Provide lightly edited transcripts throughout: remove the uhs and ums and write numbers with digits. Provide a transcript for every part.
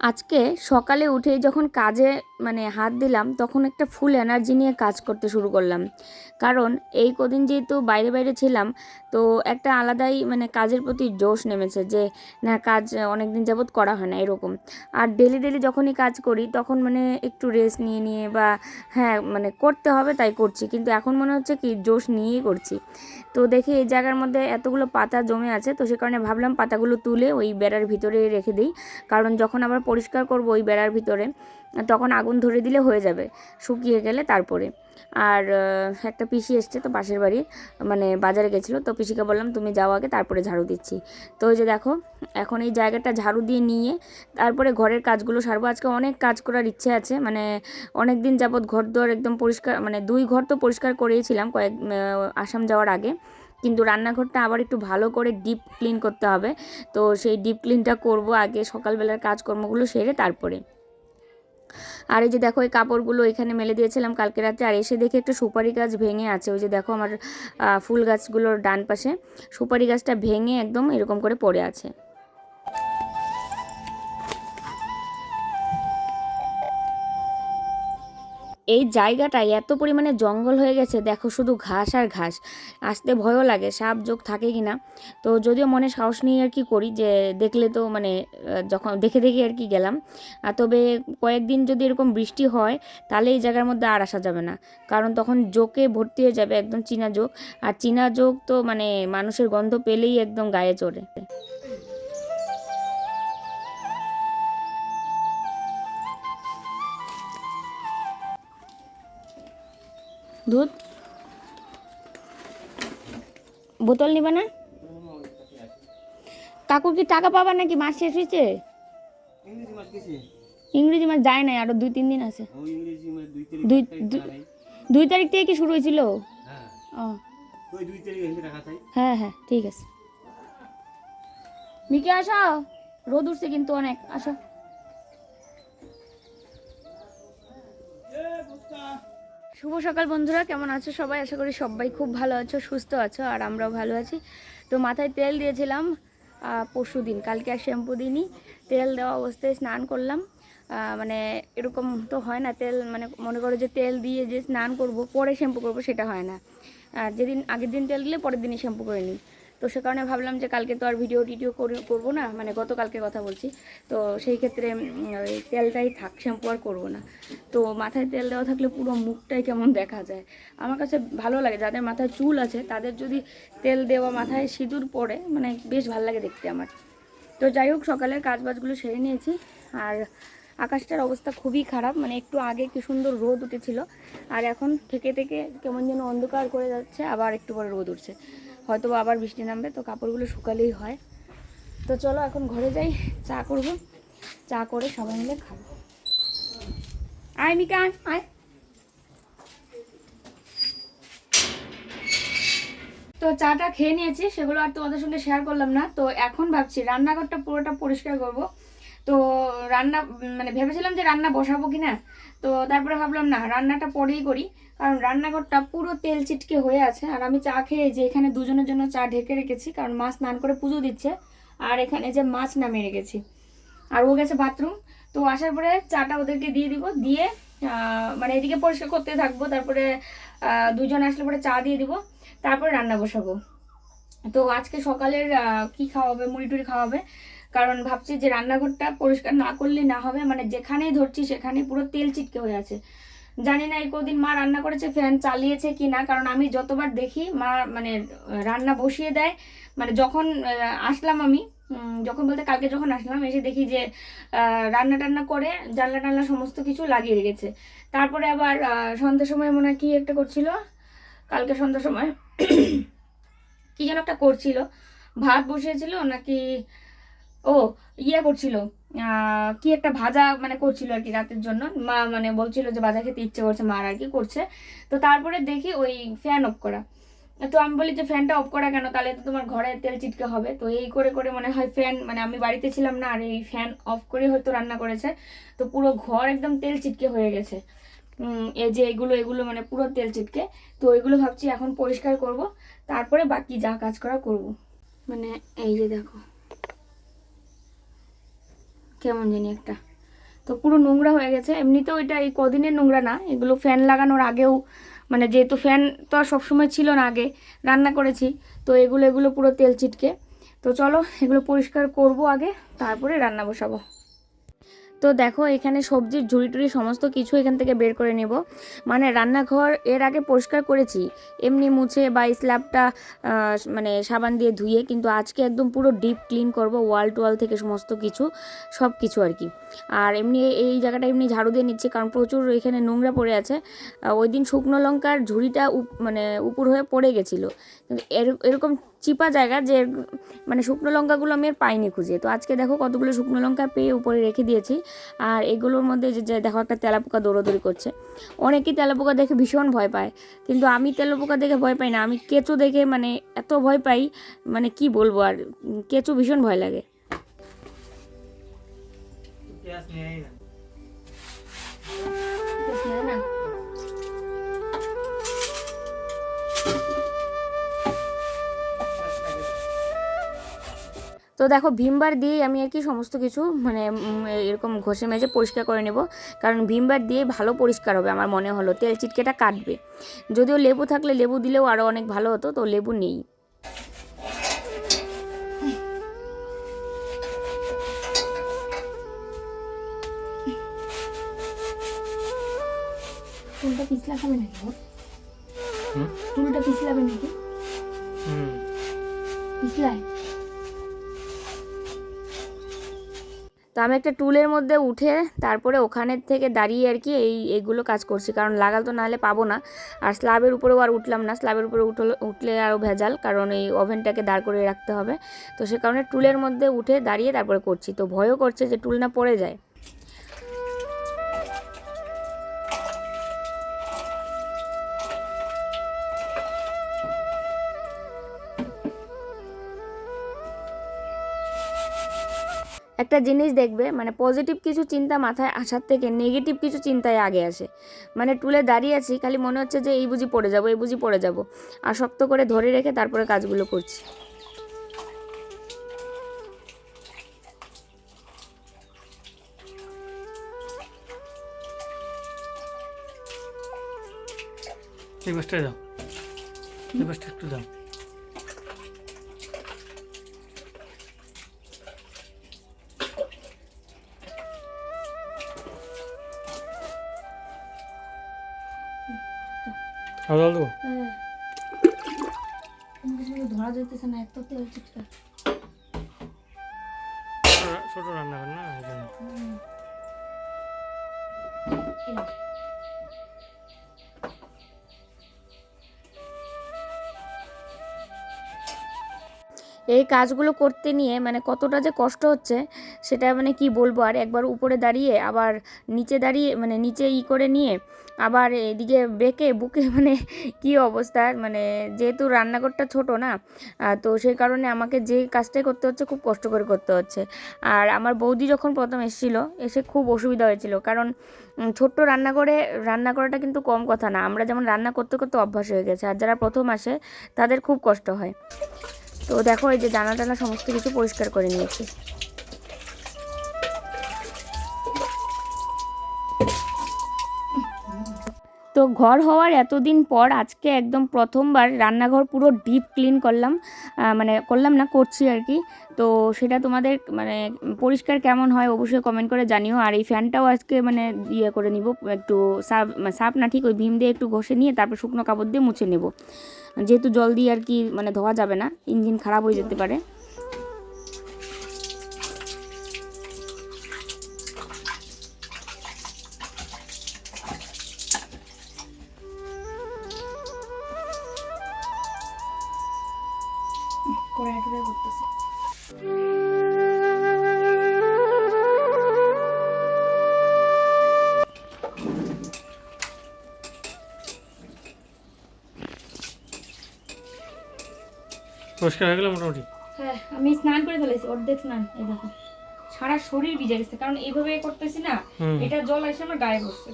আজকে সকালে উঠেই যখন কাজে হাত দিলাম তখন একটা ফুল এনার্জি নিয়ে কাজ করতে শুরু করলাম। কারণ এই কদিন যেহেতু বাইরে বাইরে ছিলাম, তো একটা আলাদাই কাজের প্রতি জোশ নেমেছে যে না, কাজ অনেক দিন যাবৎ করা হয় না এরকম। আর ডেলি ডেলি যখনই কাজ করি তখন একটু রেস্ট নিয়ে নিয়ে বা হ্যাঁ করতে হবে তাই করছি, কিন্তু এখন মনে হচ্ছে কি জোশ নিয়েই করছি। তো দেখি এই জায়গার মধ্যে এতগুলো পাতা জমে আছে, তো সে কারণে ভাবলাম পাতাগুলো তুলে ওই বেড়ার ভিতরে রেখে দিই। কারণ যখন আবার পরিষ্কার করব ওই বেড়ার ভিতরে, তখন আগুন ধরে দিলে হয়ে যাবে, শুকিয়ে গেলে তারপরে। আর একটা পিসি এসছে তো পাশের বাড়ি, বাজারে গেছিলো, তো পিসিকে বললাম তুমি যাও আগে, তারপরে ঝাড়ু দিচ্ছি। তো ওই যে দেখো, এখন এই জায়গাটা ঝাড়ু দিয়ে নিয়ে তারপরে ঘরের কাজগুলো সারবো। আজকে অনেক কাজ করার ইচ্ছে আছে, অনেক দিন যাবৎ ঘর দোয়ার একদম পরিষ্কার, 2 ঘর তো পরিষ্কার করেইছিলাম আসাম যাওয়ার আগে, কিন্তু রান্নাঘরটা আবার একটু ভালো করে ডিপ ক্লিন করতে হবে। তো সেই ডিপ ক্লিনটা করব আগে, সকালবেলার কাজকর্মগুলো সেরে তারপরে। আর এই যে দেখো, এই কাপড়গুলো এখানে মেলে দিয়েছিলাম কালকে রাতে, আর এসে দেখে একটা সুপারি গাছ ভেঙে আছে। ওই যে দেখো আমার ফুল গাছগুলোর ডান পাশে সুপারি গাছটা ভেঙে একদম এরকম করে পড়ে আছে। এই জায়গাটায় এত পরিমাণে জঙ্গল হয়ে গেছে, দেখো শুধু ঘাস আর ঘাস, আসতে ভয়ও লাগে সাপ যোগ থাকে কি না। তো যদিও মনে সাহস নিয়ে আর কি করি, যে দেখলে তো যখন দেখে দেখে আর কি গেলাম। তবে কয়েকদিন যদি এরকম বৃষ্টি হয় তাহলে এই জায়গার মধ্যে আর আসা যাবে না, কারণ তখন জোকে ভর্তি হয়ে যাবে, একদম চীনা জোক। আর চীনা জোক তো মানুষের গন্ধ পেলেই একদম গায়ে চড়ে। দুধ বোতল নিবা না? কাকুর কি টাকা পাবা নাকি? মাস শেষ হয়েছে? ইংরেজি মাস যায় নাই, আরো 2-3 দিন আছে। 2 তারিখ থেকে কি শুরু হয়েছিল? হ্যাঁ হ্যাঁ ঠিক আছে। মিকে আসো, রোদ উঠছে কিন্তু অনেক, আসো। শুভ সকাল বন্ধুরা, কেমন আছো সবাই? আশা করি সবাই খুব ভালো আছো, সুস্থ আছো, আর আমরাও ভালো আছি। তো মাথায় তেল দিয়েছিলাম পরশু দিন, কালকে আর শ্যাম্পু দিইনি। তেল দেওয়া অবস্থায় স্নান করলাম। এরকম তো হয় না, তেল মনে করো যে তেল দিয়ে যে স্নান করব পরে শ্যাম্পু করব, সেটা হয় না। আর যেদিন আগের দিন তেল দিলে পরের দিনই শ্যাম্পু করে নিই। তো সে কারণে ভাবলাম যে কালকে তো আর ভিডিও টিডিও করবো না, গতকালকে কথা বলছি। তো সেই ক্ষেত্রে ওই তেলটাই থাক, শ্যাম্পু আর করবো না। তো মাথায় তেল দেওয়া থাকলে পুরো মুখটাই কেমন দেখা যায়। আমার কাছে ভালো লাগে, যাদের মাথায় চুল আছে তাদের যদি তেল দেওয়া মাথায় সিঁদুর পড়ে বেশ ভালো লাগে দেখতে আমার। তো যাই হোক, সকালের কাজবাজগুলো সেরে নিয়েছি। আর আকাশটার অবস্থা খুবই খারাপ, একটু আগে কি সুন্দর রোদ উঠেছিল, আর এখন থেকে থেকে কেমন যেন অন্ধকার করে যাচ্ছে, আবার একটু পরে রোদ উঠছে, হয়তো আবার বৃষ্টি নামবে। তো কাপড়গুলো শুকালেই হয়। তো চলো এখন ঘরে যাই, চা করব, চা করে সবাই মিলে খাবো। আয় মিকা আয়। তো চাটা খেয়ে নিয়েছি, সেগুলো আর তোমাদের সঙ্গে শেয়ার করলাম না। তো এখন ভাবছি রান্নাঘরটা পুরোটা পরিষ্কার করব। তো রান্না ভেবেছিলাম যে রান্না বসাবো কিনা, তো তারপরে ভাবলাম না, রান্নাটা পরেই করি। কারণ রান্নাঘরটা পুরো তেল চিটকে হয়ে আছে। আর আমি চা খেয়ে যে এখানে দুজনের জন্য চা ঢেকে রেখেছি, কারণ মা স্নান করে পুজো দিচ্ছে, আর এখানে যে মাছ নামিয়ে রেখেছি, আর ও গেছে বাথরুম। তো আসার পরে চাটা ওদেরকে দিয়ে দিব, দিয়ে এদিকে পরিষ্কার করতে থাকবো। তারপরে দুজন আসলে পরে চা দিয়ে দিব, তারপরে রান্না বসাবো। তো আজকে সকালের কি খাওয়াবে, মুড়ি টুড়ি খাওয়াবে। কারণ ভাবছি যে রান্নাঘরটা পরিষ্কার না করলে না হবে, যেখানেই ধরছি সেখানে পুরো তেল চিটকে হয়ে আছে। জানি না এই কদিন মা রান্না করেছে ফ্যান চালিয়েছে কি না, কারণ আমি যতবার দেখি মা রান্না বসিয়ে দেয়, যখন আসলাম আমি, যখন বলতে কালকে যখন আসলাম, এসে দেখি যে রান্না টান্না করে জানলা টান্না সমস্ত কিছু লাগিয়ে রেখেছে। তারপরে আবার সন্ধ্যার সময় মনে হয় কি একটা করছিল, কালকে সন্ধ্যার সময় কি যেন একটা করছিল, ভাত বসিয়েছিল নাকি, ও করছিল, কি একটা ভাজা করছিল আর কি রাতের জন্য। মা বলছিল যে ভাজা খেতে ইচ্ছে করছে মার, আর কি করছে। তো তারপরে দেখি ওই ফ্যান অফ করা। তো আমি বলি যে ফ্যানটা অফ করা কেন, তাহলে তো তোমার ঘরে তেল চিটকে হবে। তো এই করে করে মনে হয় ফ্যান, আমি বাড়িতে ছিলাম না, আর এই ফ্যান অফ করে হয়তো রান্না করেছে। তো পুরো ঘর একদম তেল চিটকে হয়ে গেছে। এই যে এগুলো এগুলো পুরো তেল চিটকে। তো এগুলো ভাবছি এখন পরিষ্কার করব, তারপরে বাকি যা কাজ করা করব। এই যে দেখো কেমন জানি একটা তো পুরো নোংরা হয়ে গেছে। এমনিতেও এটা এই কদিনের নোংরা না, এগুলো ফ্যান লাগানোর আগেও, মানে যেহেতু ফ্যান তো আর সবসময় ছিল না, আগে রান্না করেছি, তো এগুলো পুরো তেল চিটকে। তো চলো এগুলো পরিষ্কার করব আগে, তারপরে রান্না বসাবো। তো দেখো এখানে সবজির ঝুড়ি টুড়ি সমস্ত কিছু এখান থেকে বের করে নেব। মানে রান্নাঘর এর আগে পরিষ্কার করেছি এমনি মুছে বা স্ল্যাবটা মানে সাবান দিয়ে ধুয়ে, কিন্তু আজকে একদম পুরো ডিপ ক্লিন করব, ওয়াল টোয়াল থেকে সমস্ত কিছু, সব কিছু আর কি। আর এমনি এই জায়গাটা এমনি ঝাড়ু দিয়ে নিচ্ছি, কারণ প্রচুর এখানে নোংরা পড়ে আছে। ওই দিন শুকনো লঙ্কার ঝুড়িটা মানে উপর হয়ে পড়ে গেছিলো, কিন্তু এরকম চিপা জায়গা যে মানে শুকনো লঙ্কাগুলো আমি আর পাইনি খুঁজে। তো আজকে দেখো কতগুলো শুকনো লঙ্কা পেয়ে উপরে রেখে দিয়েছি। আর এগুলোর মধ্যে যে দেখো একটা তেলাপোকা দৌড়াদৌড়ি করছে। অনেকেই তেলাপোকা দেখে ভীষণ ভয় পায়, কিন্তু আমি তেলাপোকা দেখে ভয় পাই না, আমি কেঁচো দেখে মানে এত ভয় পাই, মানে কি বলবো আর, কেঁচো ভীষণ ভয় লাগে। তো দেখো ভিমবার দিয়েই আমি আর কি সমস্ত কিছু মানে এরকম ঘষে মেজে পরিষ্কার করে নেব, কারণ ভিমবার দিয়ে ভালো পরিষ্কার হবে আমার মনে হলো, তেল চিটকেটা কাটবে। যদিও লেবু থাকলে লেবু দিলেও আরও অনেক ভালো হতো, তো লেবু নেই। চুলটা পিছলা খাবে নাকি? চুলটা পিছলাবে নাকি? পিছলায়। তো আমি একটা টুলের মধ্যে উঠে তারপরে ওখানের থেকে দাঁড়িয়ে আর কি এইগুলো কাজ করছি, কারণ লাগাল তো নাহলে পাবো না। আর স্ল্যাবের উপরেও আর উঠলাম না, স্ল্যাবের উপরে উঠলে আরও ভেজাল, কারণ এই ওভেনটাকে দাঁড় করে রাখতে হবে। তো সে কারণে টুলের মধ্যে উঠে দাঁড়িয়ে তারপরে করছি। তো ভয়ও করছে যে টুল না পড়ে যায়। একটা জিনিস দেখবে, মানে পজিটিভ কিছু চিন্তা মাথায় আসার থেকে নেগেটিভ কিছু চিন্তায় আগে আসে। মানে টুলে দাঁড়িয়ে আছি, খালি মনে হচ্ছে যে এই বুঝি পড়ে যাবো, এই বুঝি পড়ে যাবো, আর শক্ত করে ধরে রেখে তারপরে কাজগুলো করছি। এই বাসটা দাও, এই বাসটা একটু দাও। জল দেবো? ধরা যেতেছে না, এত তেল চিটকা। ছোট রান্নাঘর না, এই জন্য। এই কাজগুলো করতে নিয়ে মানে কতটা যে কষ্ট হচ্ছে সেটা মানে কি বলবো। আর একবার উপরে দাঁড়িয়ে আবার নিচে দাঁড়িয়ে মানে নিচে করে নিয়ে আবার এদিকে বেঁকে বুকে মানে কি অবস্থা। মানে যেহেতু রান্নাঘরটা ছোট না, তো সেই কারণে আমাকে যে কাজটাই করতে হচ্ছে খুব কষ্ট করে করতে হচ্ছে। আর আমার বৌদি যখন প্রথম এসেছিলো, এসে খুব অসুবিধা হয়েছিল, কারণ ছোট্ট রান্নাঘরে রান্না করাটা কিন্তু কম কথা না। আমরা যেমন রান্না করতে করতে অভ্যাস হয়ে গেছে, আর যারা প্রথম আসে তাদের খুব কষ্ট হয়। তো দেখো এই যে জানা টানা সমস্ত কিছু পরিষ্কার করে নিয়েছি। তো ঘর হওয়ার এতদিন পর আজকে একদম প্রথমবার রান্নাঘর পুরো ডিপ ক্লিন করলাম, মানে করলাম না, করছি আর কি। তো সেটা তোমাদের মানে পরিষ্কার কেমন হয় অবশ্যই কমেন্ট করে জানিও। আর এই ফ্যানটাও আজকে মানে ইয়ে করে নিব, একটু সাপ না ঠিক ওই ভীম দিয়ে একটু ঘষে নিয়ে তারপর শুকনো কাপড় দিয়ে মুছে নেব, যেহেতু জল দিয়ে আর কি মানে ধোয়া যাবে না, ইঞ্জিন খারাপ হয়ে যেতে পারে। পরিষ্কার হয়ে গেল মোটামুটি। হ্যাঁ আমি স্নান করে ফেলেছি, অর্ধেক স্নান। এই দেখো সারা শরীর ভিজে গেছে, কারণ এইভাবে করতেছি না, এটা জল এসে আমার গায়ে পড়ছে।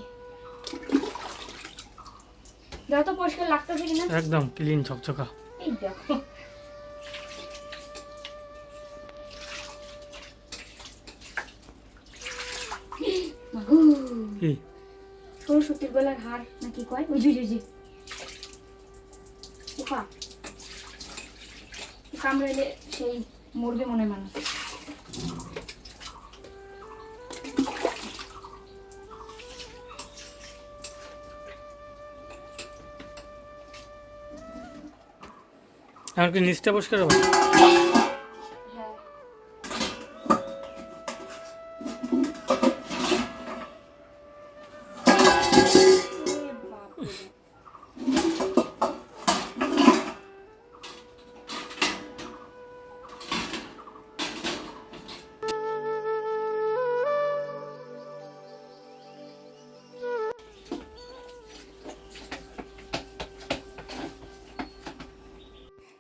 যত পরিষ্কার লাগতেছে কিনা, একদম ক্লিন ঝকঝকা। এই দেখো কি সরস্বতীর বেলার হার না কি কয়, ওই জি উকা কামড়াইলে সেই মরবে মনে মানুষ। এখন কি নিচটা পরিষ্কার হবে? হ্যাঁ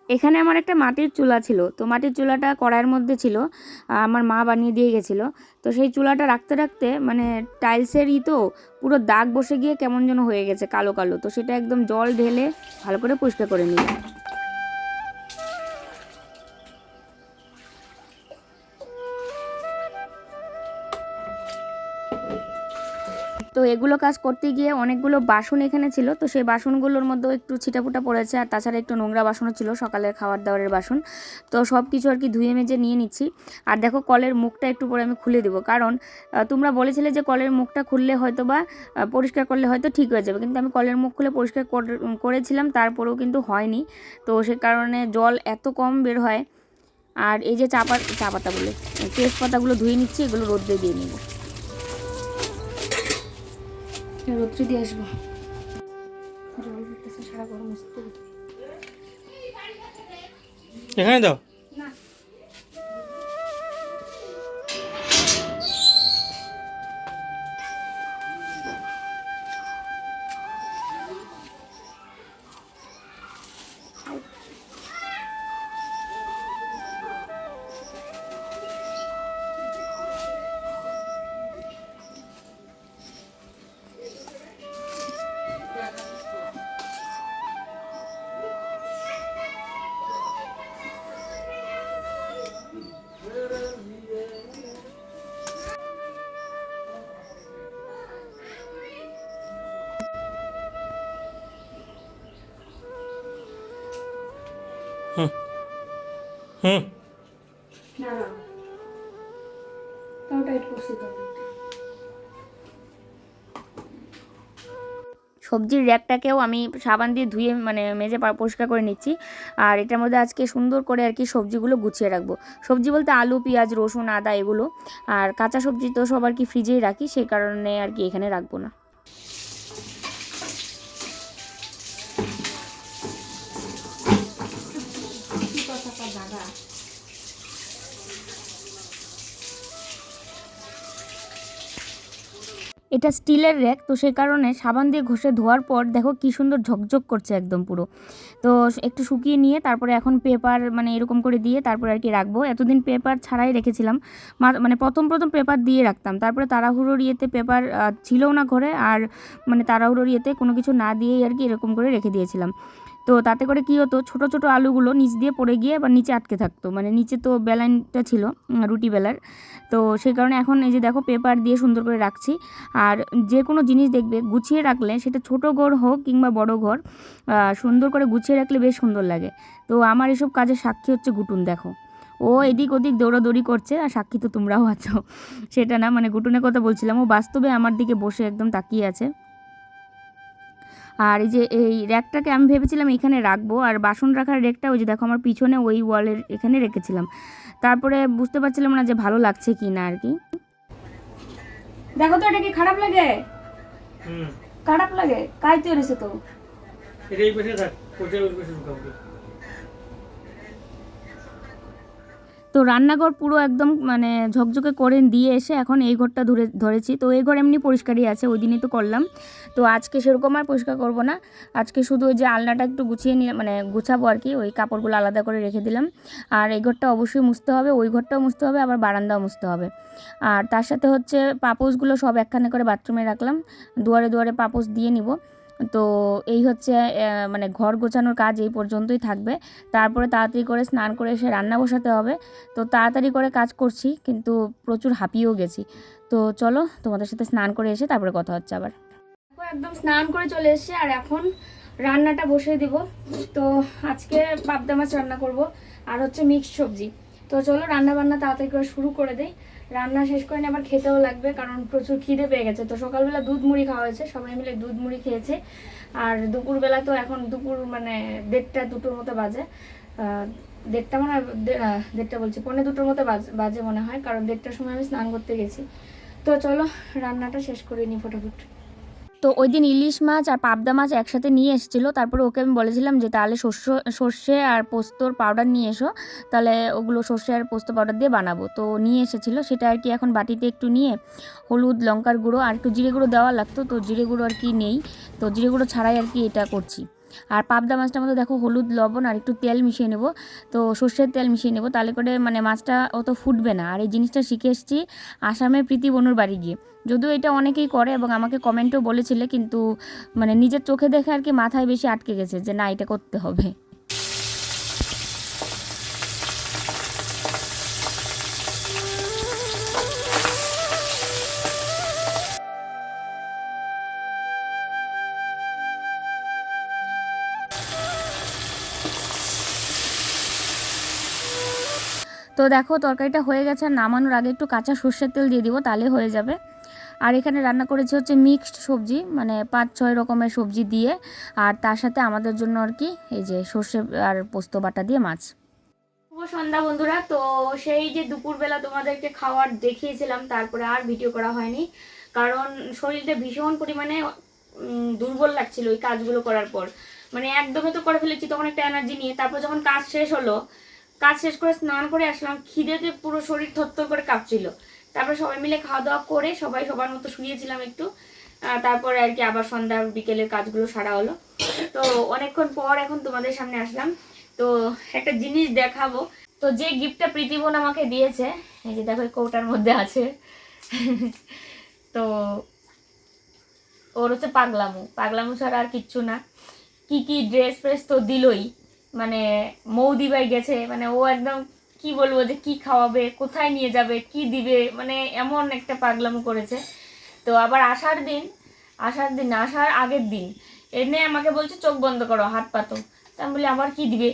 এখানে আমার একটা মাটির চুলা ছিল, তো মাটির চুলাটা কড়াইয়ের মধ্যে ছিল, আমার মা বানিয়ে দিয়ে গেছিলো। তো সেই চুলাটা রাখতে রাখতে মানে টাইলসেরই তো পুরো দাগ বসে গিয়ে কেমন যেন হয়ে গেছে কালো কালো, তো সেটা একদম জল ঢেলে ভালো করে পরিষ্কার করে নিলাম। তো এগুলো কাজ করতে গিয়ে অনেকগুলো বাসন এখানে ছিল, তো সেই বাসনগুলোর মধ্যেও একটু ছিটাফুটা পড়েছে, আর তাছাড়া একটু নোংরা বাসনও ছিল, সকালের খাবার দাবারের বাসন। তো সব কিছু আর কি ধুয়ে মেজে নিয়ে নিচ্ছি। আর দেখো কলের মুখটা একটু পরে আমি খুলে দেবো, কারণ তোমরা বলেছিলে যে কলের মুখটা খুললে হয়তো বা পরিষ্কার করলে হয়তো ঠিক হয়ে যাবে, কিন্তু আমি কলের মুখ খুলে পরিষ্কার করেছিলাম, তারপরেও কিন্তু হয়নি। তো সে কারণে জল এত কম বের হয়। আর এই যে চা পাতা বলে তেজপাতাগুলো ধুয়ে নিচ্ছি, এগুলো রোদ্রে দিয়ে নেব। রোদ্রে দিয়ে আসবো, জল পড়তেছে সারা গরম আসতে। এখানে দাও। না হুম হুম না না তাও টাইট করছি তো। সবজির র্যাকটাকেও আমি সাবান দিয়ে ধুয়ে মানে মেজে পরিষ্কার করে নিচ্ছি। আর এটার মধ্যে আজকে সুন্দর করে আর কি সবজিগুলো গুছিয়ে রাখবো। সবজি বলতে আলু, পেঁয়াজ, রসুন, আদা এগুলো। আর কাঁচা সবজি তো সব আর কি ফ্রিজেই রাখি, সেই কারণে আর কি এখানে রাখবো না। এটা স্টিলের র্যাক, তো সেই কারণে সাবান দিয়ে ঘষে ধোয়ার পর দেখো কি সুন্দর ঝকঝক করছে একদম পুরো। তো একটু শুকিয়ে নিয়ে তারপরে এখন পেপার মানে এরকম করে দিয়ে তারপরে আর কি রাখবো। এতদিন পেপার ছাড়াই রেখেছিলাম, মানে প্রথম পেপার দিয়ে রাখতাম, তারপরে তাড়াহুড়োর ইয়েতে পেপার ছিলও না ঘরে, আর মানে তাড়াহুড়োর ইয়েতে কোনো কিছু না দিয়েই আর কি এরকম করে রেখে দিয়েছিলাম। তো তাতে করে কী হতো, ছোট ছোট আলুগুলো নিচ দিয়ে পড়ে গিয়ে আবার নিচে আটকে থাকতো, মানে নিচে তো বেলাইনটা ছিল রুটি বেলার। তো সেই কারণে এখন এই যে দেখো পেপার দিয়ে সুন্দর করে রাখছি। আর যে কোনো জিনিস দেখবে গুছিয়ে রাখলে, সেটা ছোট ঘর হোক কিংবা বড় ঘর, সুন্দর করে গুছিয়ে রাখলে বেশ সুন্দর লাগে। তো আমার এসব কাজের সাক্ষী হচ্ছে গুটুন, দেখো ও এদিক ওদিক দৌড়াদৌড়ি করছে, আর সাক্ষী তো তোমরাও আছো। সেটা না, মানে গুটুনের কথা বলছিলাম, ও বাস্তবে আমার দিকে বসে একদম তাকিয়ে আছে। আর এই যে এই র্যাকটাকে আমি ভেবেছিলাম এখানে রাখবো, আর বাসন রাখার র্যাকটা ওই যে দেখো আমার পিছনে ওই ওয়ালের এখানে রেখেছিলাম। তারপরে বুঝতে পারছিলাম না যে ভালো লাগছে কি না আর কি। দেখো তো এটা কি খারাপ লাগে? হুম খারাপ লাগে কাইতে রয়েছে তো। এটা এই পাশে থাক, কোচে ওই পাশে ঢুকাবো। তো রান্নাঘর পুরো একদম মানে ঝকঝকে করে দিয়ে এসে এখন এই ঘরটা ধরেছি। তো এই ঘর এমনি পরিষ্কারই আছে, ওই দিনই তো করলাম। তো আজকে সেরকম আর পরিষ্কার করব না, আজকে শুধু ওই যে আলনাটা একটু গুছিয়ে নিলাম, মানে গুছাবো আর কি, ওই কাপড়গুলো আলাদা করে রেখে দিলাম। আর এই ঘরটা অবশ্যই মুছতে হবে, ওই ঘরটাও মুছতে হবে, আবার বারান্দাও মুছতে হবে। আর তার সাথে হচ্ছে পাপোশগুলো সব একখানে করে বাথরুমে রাখলাম, দুয়ারে দুয়ারে পাপোশ দিয়ে নিব। তো এই হচ্ছে মানে ঘর গোছানোর কাজ এই পর্যন্তই থাকবে। তারপরে তাড়াতাড়ি করে স্নান করে এসে রান্না বসাতে হবে। তো তাড়াতাড়ি করে কাজ করছি, কিন্তু প্রচুর হাঁপিয়েও গেছি। তো চলো তোমাদের সাথে স্নান করে এসে তারপরে কথা হচ্ছে আবার। একদম স্নান করে চলে এসেছি, আর এখন রান্নাটা বসিয়ে দিব। তো আজকে পাবদা মাছ রান্না করব, আর হচ্ছে মিক্সড সবজি। তো চলো রান্না বান্না তাড়াতাড়ি করে শুরু করে দিই। রান্না শেষ করে নিয়ে আবার খেতেও লাগবে, কারণ প্রচুর খিদে পেয়ে গেছে। তো সকালবেলা দুধ মুড়ি খাওয়া হয়েছে, সবাই মিলে দুধ মুড়ি খেয়েছে। আর দুপুরবেলা তো এখন দুপুর মানে 1:30 2টোর মতো বাজে। 1:30 মনে হয়, 1:30 বলছি, 1:45 মতো বাজে মনে হয়, কারণ 1:30টার সময় আমি স্নান করতে গেছি। তো চলো রান্নাটা শেষ করে নিই ফটাফট। তো ওই দিন ইলিশ মাছ আর পাবদা মাছ একসাথে নিয়ে এসেছিলো। তারপরে ওকে আমি বলেছিলাম যে তাহলে সর্ষে আর পোস্তর পাউডার নিয়ে এসো, তাহলে ওগুলো সর্ষে আর পোস্ত পাউডার দিয়ে বানাবো। তো নিয়ে এসেছিলো, সেটা আর কি এখন বাটিতে একটু নিয়ে হলুদ, লঙ্কার গুঁড়ো আর একটু জিরে গুঁড়ো দেওয়া লাগতো, তো জিরে গুঁড়ো আর কি নেই, তো জিরে গুঁড়ো ছাড়াই আর কি এটা করছি। আর পাবদা মাছটার মধ্যে দেখো হলুদ, লবণ আর একটু তেল মিশিয়ে নেব। তো সর্ষের তেল মিশিয়ে নেব, তাহলে করে মানে মাছটা অত ফুটবে না। আর এই জিনিসটা শিখে এসেছি আসামের প্রীতি বনুর বাড়ি গিয়ে। যদিও এটা অনেকেই করে এবং আমাকে কমেন্টেও বলেছিলে, কিন্তু মানে নিজের চোখে দেখে আর কি মাথায় বেশি আটকে গেছে যে না এটা করতে হবে। তো দেখো তরকারিটা হয়ে গেছে, আর নামানোর আগে একটু কাঁচা সর্ষের তেল দিয়ে দিব, তাহলে হয়ে যাবে। আর এখানে রান্না করেছি হচ্ছে মিক্সড সবজি, মানে 5-6 রকমের সবজি দিয়ে, আর তার সাথে আমাদের জন্য আর কি এই যে সর্ষে আর পোস্ত বাটা দিয়ে মাছ। শুভ সন্ধ্যা বন্ধুরা। তো সেই যে দুপুরবেলা তোমাদেরকে খাওয়ার দেখিয়েছিলাম, তারপরে আর ভিডিও করা হয়নি, কারণ শরীরটা ভীষণ পরিমাণে দুর্বল লাগছিল ওই কাজগুলো করার পর। মানে একদমই তো করে ফেলেছি তখন একটা এনার্জি নিয়ে। তারপর যখন কাজ শেষ হলো, কাজ শেষ করে স্নান করে আসলাম, খিদেতে পুরো শরীর থরথর করে কাঁপছিল। তারপর সবাই মিলে খাওয়া দাওয়া করে সবাই সবার মতো শুয়েছিলাম একটু। তারপরে আর কি আবার সন্ধ্যা বিকেলের কাজগুলো সারা হলো। তো অনেকক্ষণ পর এখন তোমাদের সামনে আসলাম। তো একটা জিনিস দেখাবো। তো যে গিফটটা প্রীতিবোন আমাকে দিয়েছে, এই যে দেখো কৌটার মধ্যে আছে। তো ওর হচ্ছে পাগলামু ছাড়া আর কিচ্ছু না। কি কি ড্রেস ফ্রেস তো দিলই, মানে মৌদিবাই গেছে, মানে ও একদম কি বলবো যে কি খাওয়াবে, কোথায় নিয়ে যাবে, কি দিবে, মানে এমন একটা পাগলামো করেছে। তো আবার আসার আগের দিন এনে আমাকে বলছে চোখ বন্ধ করো, হাত পাতো। তা আমি বলি আবার কি দিবে,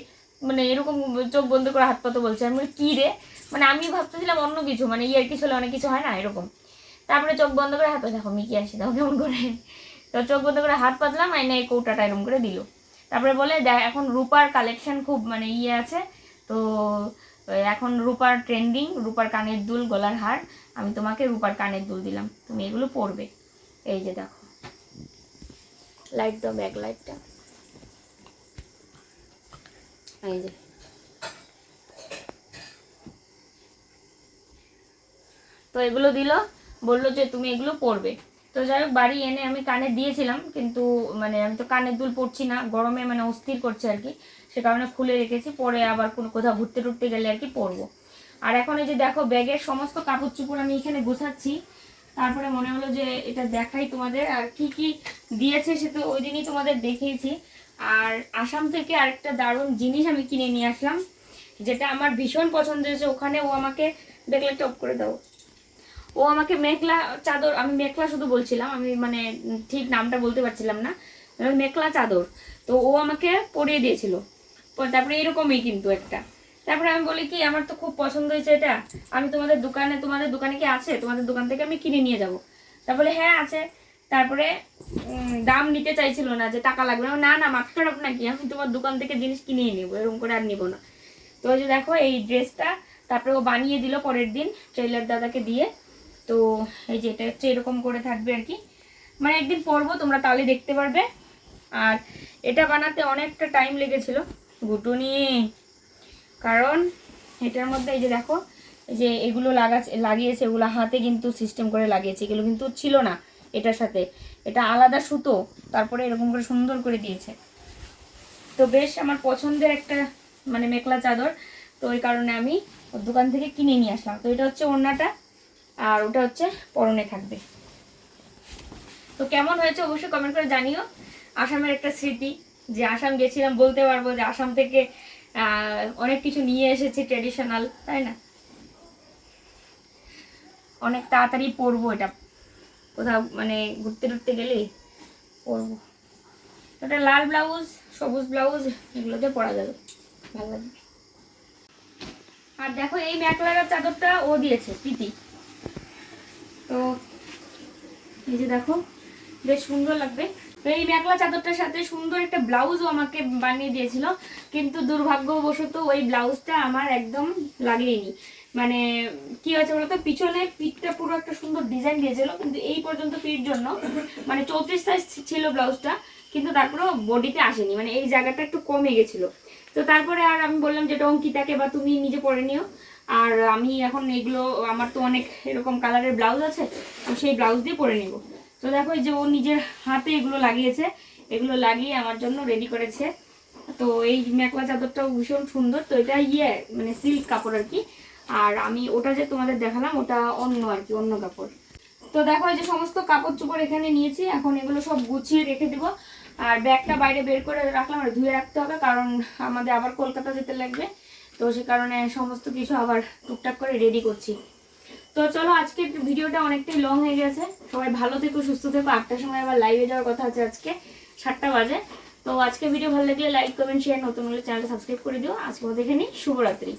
মানে এরকম চোখ বন্ধ করে হাত পাতো বলছে। আমি বলি কী রে, মানে আমি ভাবতেছিলাম অন্য কিছু, মানে ইয়ার কিছু হলে অনেক কিছু হয় না এরকম। তারপরে চোখ বন্ধ করে হাত, দেখো মিকি আসি দাও কেমন করে। তো চোখ বন্ধ করে হাত পাতলাম, আইনা এই কৌটাটা এরকম করে দিল। তারপরে বলে এখন রূপার কালেকশন খুব মানে ইয়ে আছে, তো এখন রূপার ট্রেন্ডিং, রূপার কানের দুল, গলার হার, আমি তোমাকে রূপার কানের দুল দিলাম, তুমি এগুলো পরবে। এই যে দেখো, লাইট দাও, ব্যাক লাইটটা, এই যে। তো এগুলো দিল, বললো যে তুমি এগুলো পরবে। তো যাই হোক বাড়ি এনে আমি কানে দিয়েছিলাম, কিন্তু মানে আমি তো কানের দুল পরছি না, গরমে মানে অস্থির করছে আর কি, সে কারণে খুলে রেখেছি, পরে আবার কোনো কোথাও ঘুরতে টুরতে গেলে আর কি পরবো। আর এখন এই যে দেখো ব্যাগের সমস্ত কাপড় চোপড় আমি এখানে গোছাচ্ছি। তারপরে মনে হলো যে এটা দেখাই তোমাদের, আর কি কি দিয়েছে সে তো ওই দিনই তোমাদের দেখিয়েছি। আর আসাম থেকে আরেকটা দারুণ জিনিস আমি কিনে নিয়ে আসলাম, যেটা আমার ভীষণ পছন্দ হয়েছে। ওখানে ও আমাকে দেখলে টপ করে দাও, ও আমাকে মেখলা চাদর, আমি মেখলা শুধু বলছিলাম, আমি মানে ঠিক নামটা বলতে পারছিলাম না, মেখলা চাদর, তো ও আমাকে পরিয়ে দিয়েছিল। তারপরে এরকমই কিন্তু একটা। তারপরে আমি বলি কি আমার তো খুব পছন্দ হয়েছে এটা, আমি তোমাদের দোকানে কি আছে, তোমাদের দোকান থেকে আমি কিনে নিয়ে যাব। তারপরে হ্যাঁ আছে। তারপরে দাম নিতে চাইছিল না, যে টাকা লাগবে না, না মাথা খারাপ নাকি, আমি তোমার দোকান থেকে জিনিস কিনেই নেবো, এরকম করে আর নিবো না। তো ওই যে দেখো এই ড্রেসটা তারপরে ও বানিয়ে দিল পরের দিন টেইলার দাদাকে দিয়ে। তো এই যে এটা হচ্ছে এরকম করে থাকবে আর কি, মানে একদিন পরবো তোমরা তাহলে দেখতে পারবে। আর এটা বানাতে অনেকটা টাইম লেগেছিল ঘুটুনি, কারণ এটার মধ্যে এই যে দেখো এই যে এগুলো লাগিয়েছে, এগুলো হাতে কিন্তু সিস্টেম করে লাগিয়েছে, এগুলো কিন্তু ছিল না এটার সাথে, এটা আলাদা সুতো, তারপরে এরকম করে সুন্দর করে দিয়েছে। তো বেশ আমার পছন্দের একটা মানে মেখলা চাদর, তো ওই কারণে আমি ওর দোকান থেকে কিনে নিয়ে আসলাম। তো এটা হচ্ছে ওড়নাটা, আর ওটা হচ্ছে পরনে থাকবে। তো কেমন হয়েছে অবশ্যই কমেন্ট করে জানিও। আসামের একটা স্মৃতি, যে আসাম গেছিলাম বলতে পারবো যে আসাম থেকে অনেক কিছু নিয়ে এসেছি ট্রেডিশনাল, তাই না? অনেক তাড়াতাড়ি পরবো এটা, কোথাও মানে ঘুরতে টুরতে গেলে পরবো। এটা লাল ব্লাউজ, সবুজ ব্লাউজ, এগুলোতে পরা যাবে, ভালো লাগবে। আর দেখো এই মেখলার চাদরটা ও দিয়েছে প্রীতি, তো এই যে দেখো বেশ সুন্দর লাগবে। তো এই মেখলা চাদরটার সাথে সুন্দর একটা ব্লাউজও আমাকে বানিয়ে দিয়েছিল, কিন্তু দুর্ভাগ্যবশত ওই ব্লাউজটা আমার একদম লাগেনি। মানে কি হয়েছে বলতো, পিছনে পিঠটা পুরো একটা সুন্দর ডিজাইন দিয়েছিল, কিন্তু এই পর্যন্ত পিঠ জন্য মানে 34 সাইজ ছিল ব্লাউজটা, কিন্তু তারপরেও বডিতে আসেনি, মানে এই জায়গাটা একটু কমে গেছিল। তো তারপরে আর আমি বললাম যেটা অঙ্কিতাকে বা তুমি নিজে পরে নিও, আর আমি এখন এগুলো আমার তো অনেক এরকম কালারের ব্লাউজ আছে, আমি সেই ব্লাউজ দিয়ে পরে নিব। তো দেখো এই যে ও নিজের হাতে এগুলো লাগিয়েছে, এগুলো লাগিয়ে আমার জন্য রেডি করেছে। তো এই মেখলা চাদরটাও ভীষণ সুন্দর। তো এটা মানে সিল্ক কাপড় আর কি, আর আমি ওটা যে তোমাদের দেখালাম ওটা অন্য আর কি, অন্য কাপড়। তো দেখো এই যে সমস্ত কাপড় চোপড় এখানে নিয়েছি, এখন এগুলো সব গুছিয়ে রেখে দিব। আর ব্যাগটা বাইরে বের করে রাখলাম, আর ধুয়ে রাখতে হবে, কারণ আমাদের আবার কলকাতা যেতে লাগবে। তো সে কারণে সমস্ত কিছু আবার টুকটাক করে রেডি করছি। তো চলো আজকে ভিডিওটা অনেকটাই লং হয়ে গেছে, সবাই ভালো থেকো, সুস্থ থেকো। 8টার সময় আবার লাইভে যাওয়ার কথা আছে, আজকে 7টা বাজে। তো আজকে ভিডিও ভালো লাগলে লাইক কমেন্ট শেয়ার, নতুন হলে চ্যানেলটা সাবস্ক্রাইব করে দিও। আজকে মতো এখানেই, শুভরাত্রি।